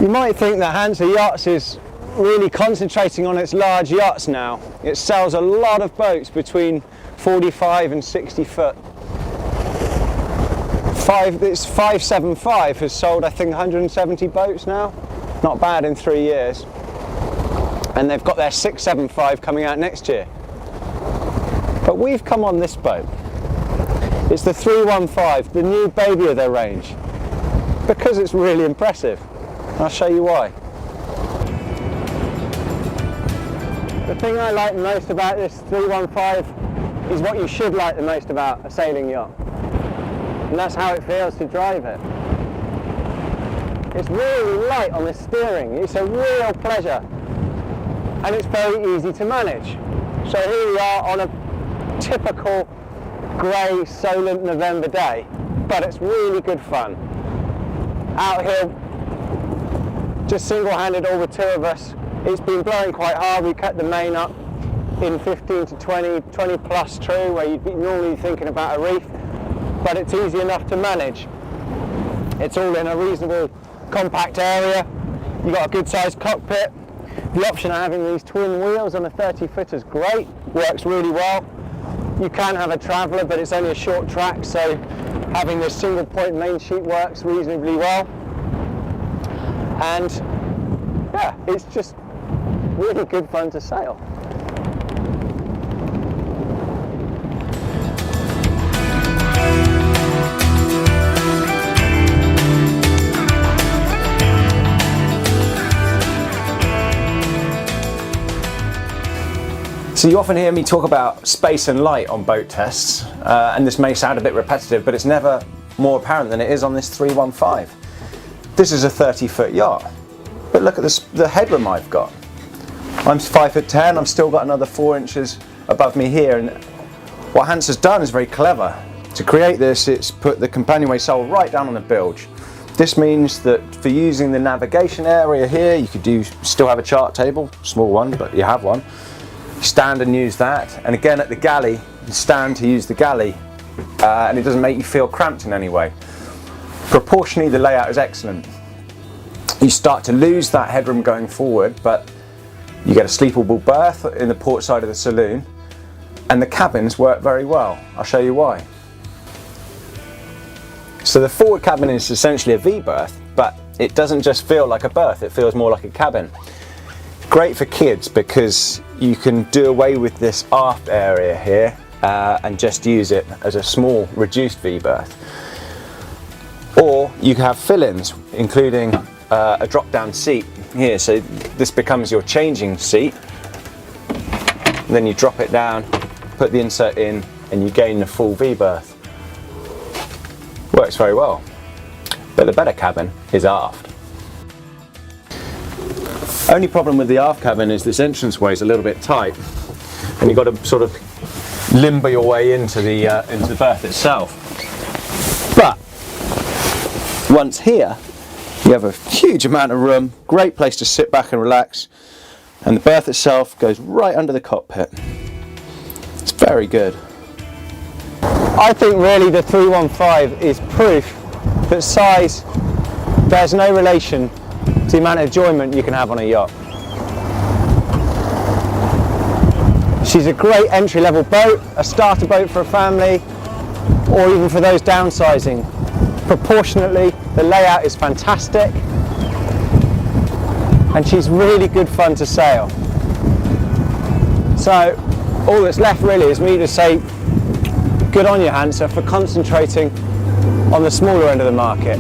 You might think that Hanse Yachts is really concentrating on its large yachts now. It sells a lot of boats between 45 and 60 foot. This 575 has sold, I think, 170 boats now. Not bad in 3 years. And they've got their 675 coming out next year. But we've come on this boat. It's the 315, the new baby of their range, because it's really impressive. And I'll show you why. The thing I like the most about this 315 is what you should like the most about a sailing yacht. And that's how it feels to drive it. It's really light on the steering. It's a real pleasure. And it's very easy to manage. So here we are on a typical grey, Solent November day, but it's really good fun. Out here, just single-handed, all the two of us. It's been blowing quite hard. We cut the main up in 15 to 20 plus true, where you'd be normally thinking about a reef, but it's easy enough to manage. It's all in a reasonable compact area. You've got a good sized cockpit. The option of having these twin wheels on a 30 footer is great, works really well. You can have a traveller, but it's only a short track, so having this single point main sheet works reasonably well. And yeah, it's just really good fun to sail. So you often hear me talk about space and light on boat tests, and this may sound a bit repetitive, but it's never more apparent than it is on this 315. This is a 30-foot yacht, but look at this, the headroom I've got. I'm 5'10", I've still got another 4 inches above me here, and what Hanse has done is very clever. To create this, it's put the companionway sole right down on the bilge. This means that for using the navigation area here, you could still have a chart table, small one, but you have one. Stand and use that, and again at the galley, you stand to use the galley, and it doesn't make you feel cramped in any way. Proportionally, the layout is excellent. You start to lose that headroom going forward, but you get a sleepable berth in the port side of the saloon, and the cabins work very well. I'll show you why. So the forward cabin is essentially a V berth, but it doesn't just feel like a berth, it feels more like a cabin. Great for kids because you can do away with this aft area here and just use it as a small reduced V berth. Or you can have fill-ins, including a drop-down seat here, so this becomes your changing seat. And then you drop it down, put the insert in, and you gain the full V berth. Works very well. But the better cabin is aft. Only problem with the aft cabin is this entranceway is a little bit tight, and you've got to sort of limber your way into the berth itself. But once here, you have a huge amount of room, great place to sit back and relax, and the berth itself goes right under the cockpit. It's very good. I think really the 315 is proof that size bears no relation to the amount of enjoyment you can have on a yacht. She's a great entry-level boat, a starter boat for a family, or even for those downsizing. Proportionately, the layout is fantastic, and she's really good fun to sail. So all that's left really is me to say good on you, Hanse, for concentrating on the smaller end of the market.